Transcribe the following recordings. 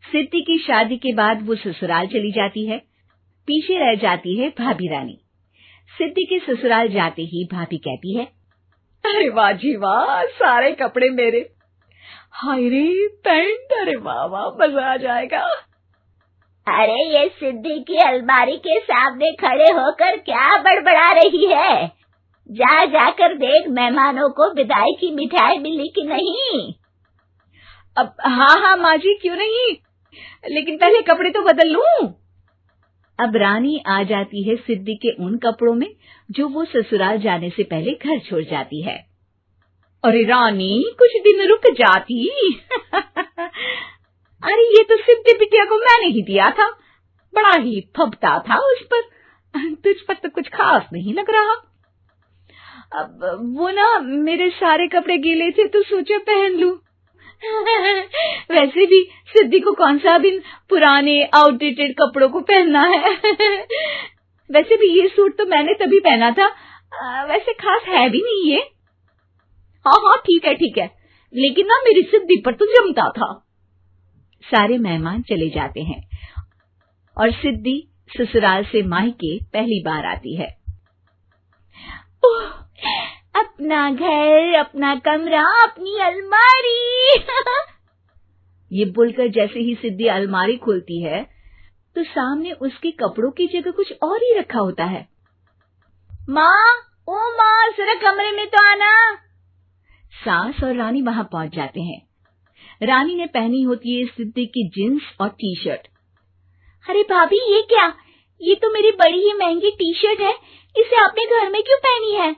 सिद्धि की शादी के बाद वो ससुराल चली जाती है। पीछे रह जाती है भाभी रानी। सिद्धि के ससुराल जाते ही भाभी कहती है, अरे वाह जी वाह, सारे कपड़े मेरे। हाय रे पैंट, अरे वाह वाह, मजा आ जाएगा। अरे ये सिद्धि की अलमारी के सामने खड़े होकर क्या बड़बड़ा रही है? जाकर देख मेहमानों को विदाई की मिठाई मिली कि नहीं। अब हाँ माँ जी, क्यों नहीं, लेकिन पहले कपड़े तो बदल लूं। अब रानी आ जाती है सिद्धि के उन कपड़ों में जो वो ससुराल जाने से पहले घर छोड़ जाती है। अरे रानी, कुछ दिन रुक जाती। अरे ये तो सिद्धि बिटिया को मैंने ही दिया था, बड़ा ही फबता था उस पर, तुझ पर तो कुछ खास नहीं लग रहा। अब वो ना मेरे सारे कपड़े गीले थे तो सोचा पहन लूं। वैसे भी सिद्धि को कौन सा भी पुराने आउटडेटेड कपड़ों को पहनना है। वैसे भी ये सूट तो मैंने तभी पहना था, वैसे खास है भी नहीं ये। हाँ ठीक है, लेकिन ना मेरी सिद्धि पर तो जमता था। सारे मेहमान चले जाते हैं और सिद्धि ससुराल से मायके पहली बार आती है। अपना घर, अपना कमरा, अपनी अलमारी। ये बोलकर जैसे ही सिद्धि अलमारी खोलती है तो सामने उसके कपड़ों की जगह कुछ और ही रखा होता है। माँ, जरा कमरे में तो आना। सास और रानी वहां पहुंच जाते हैं। रानी ने पहनी होती है सिद्धि की जींस और टी शर्ट। अरे भाभी, ये क्या? ये तो मेरी बड़ी ही महंगी टी शर्ट है, इसे आपने घर में क्यों पहनी है?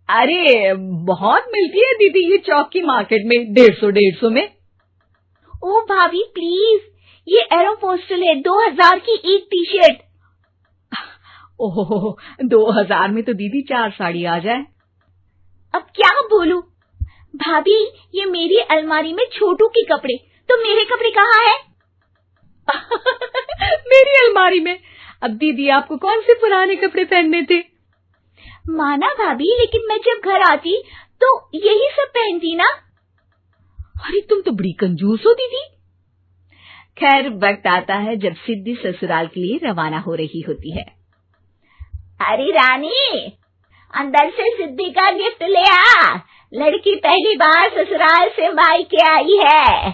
अरे बहुत मिलती है दीदी ये चौक की मार्केट में, 150 में। ओ भाभी प्लीज, ये एरोपोस्टल है, 2000 की एक टी शर्ट। ओहो, 2000 में तो दीदी 4 साड़ी आ जाए। अब क्या बोलूं? भाभी, ये मेरी अलमारी में छोटू के कपड़े, तो मेरे कपड़े कहाँ हैं? मेरी अलमारी में? अब दीदी आपको कौन से पुराने कपड़े पहनने थे? माना भाभी, लेकिन मैं जब घर आती तो यही सब पहनती ना। अरे तुम तो बड़ी कंजूस हो दीदी। खैर, वक्त आता है जब सिद्धि ससुराल के लिए रवाना हो रही होती है। अरे रानी, अंदर से सिद्धि का गिफ्ट ले आ, लड़की पहली बार ससुराल से मायके आई है।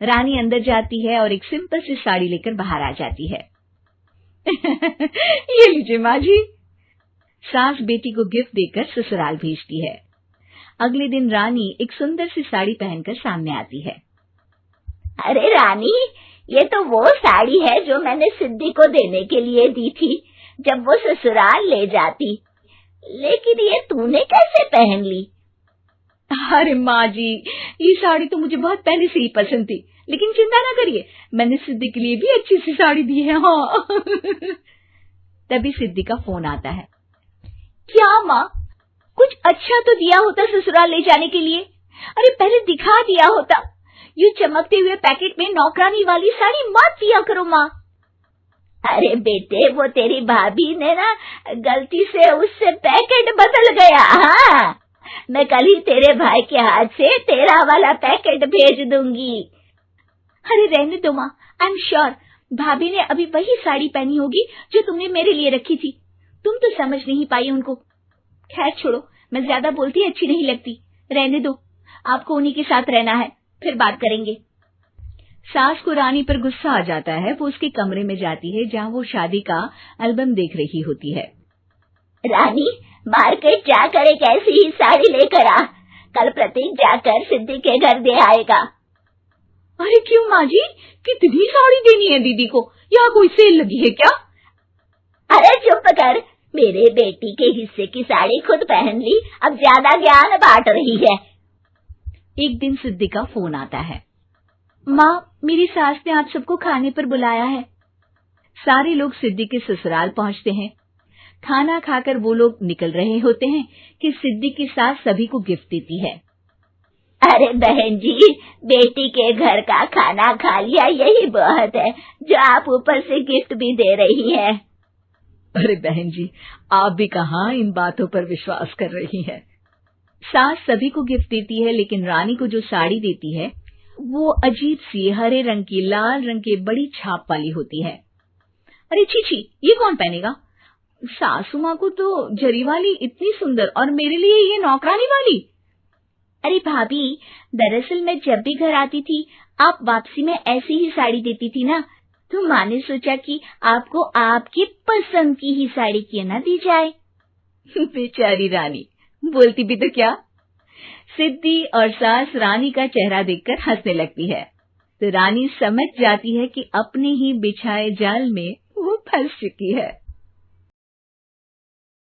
रानी अंदर जाती है और एक सिंपल सी साड़ी लेकर बाहर आ जाती है। ये लीजिए माँ जी। सास बेटी को गिफ्ट देकर ससुराल भेजती है। अगले दिन रानी एक सुंदर सी साड़ी पहनकर सामने आती है। अरे रानी, ये तो वो साड़ी है जो मैंने सिद्धि को देने के लिए दी थी जब वो ससुराल ले जाती, लेकिन ये तूने कैसे पहन ली? अरे माँ जी, ये साड़ी तो मुझे बहुत पहले से ही पसंद थी, लेकिन चिंता ना करिए, मैंने सिद्धि के लिए भी अच्छी सी साड़ी दी है। हाँ। तभी सिद्धि का फोन आता है। क्या माँ, कुछ अच्छा तो दिया होता ससुराल ले जाने के लिए। अरे पहले दिखा दिया होता। ये चमकते हुए पैकेट में नौकरानी वाली साड़ी मत दिया करो माँ। अरे बेटे, वो तेरी भाभी ने ना गलती से उससे पैकेट बदल गया। हाँ, मैं कल ही तेरे भाई के हाथ से तेरा वाला पैकेट भेज दूंगी। अरे रहने दो माँ, आई एम श्योर भाभी ने अभी वही साड़ी पहनी होगी जो तुमने मेरे लिए रखी थी। तुम तो समझ नहीं पाई उनको। खैर छोड़ो, मैं ज्यादा बोलती अच्छी नहीं लगती, रहने दो, आपको उन्हीं के साथ रहना है, फिर बात करेंगे। सास को रानी पर गुस्सा आ जाता है। वो उसके कमरे में जाती है जहाँ वो शादी का एल्बम देख रही होती है। रानी, मार्केट जाकर एक ऐसी ही साड़ी लेकर आ, कल प्रतीक जाकर सिद्धि के घर दे आएगा। अरे क्यों माँ जी, कितनी साड़ी देनी है दीदी को? यहाँ कोई सेल लगी है क्या? अरे चुप कर, मेरे बेटी के हिस्से की साड़ी खुद पहन ली, अब ज्यादा ज्ञान बांट रही है। एक दिन सिद्धि का फोन आता है। माँ, मेरी सास ने आप सबको खाने पर बुलाया है। सारे लोग सिद्धि के ससुराल पहुंचते हैं। खाना खाकर वो लोग निकल रहे होते हैं कि सिद्धि की सास सभी को गिफ्ट देती है। अरे बहन जी, बेटी के घर का खाना खा लिया, यही बहुत है जो आप ऊपर से गिफ्ट भी दे रही है। अरे बहन जी, आप भी कहाँ इन बातों पर विश्वास कर रही हैं। सास सभी को गिफ्ट देती है, लेकिन रानी को जो साड़ी देती है वो अजीब सी हरे रंग की लाल रंग के बड़ी छाप वाली होती है। अरे छी, ये कौन पहनेगा? सासू माँ को तो जरी वाली इतनी सुंदर, और मेरे लिए ये नौकरानी वाली। अरे भाभी, दरअसल मैं जब भी घर आती थी आप वापसी में ऐसी ही साड़ी देती थी ना, तो माँ ने सोचा कि आपको आपकी पसंद की ही साड़ी क्यों ना दी जाए। बेचारी रानी, बोलती भी तो क्या। सिद्धि और सास रानी का चेहरा देखकर हंसने लगती है, तो रानी समझ जाती है कि अपने ही बिछाए जाल में वो फंस चुकी है।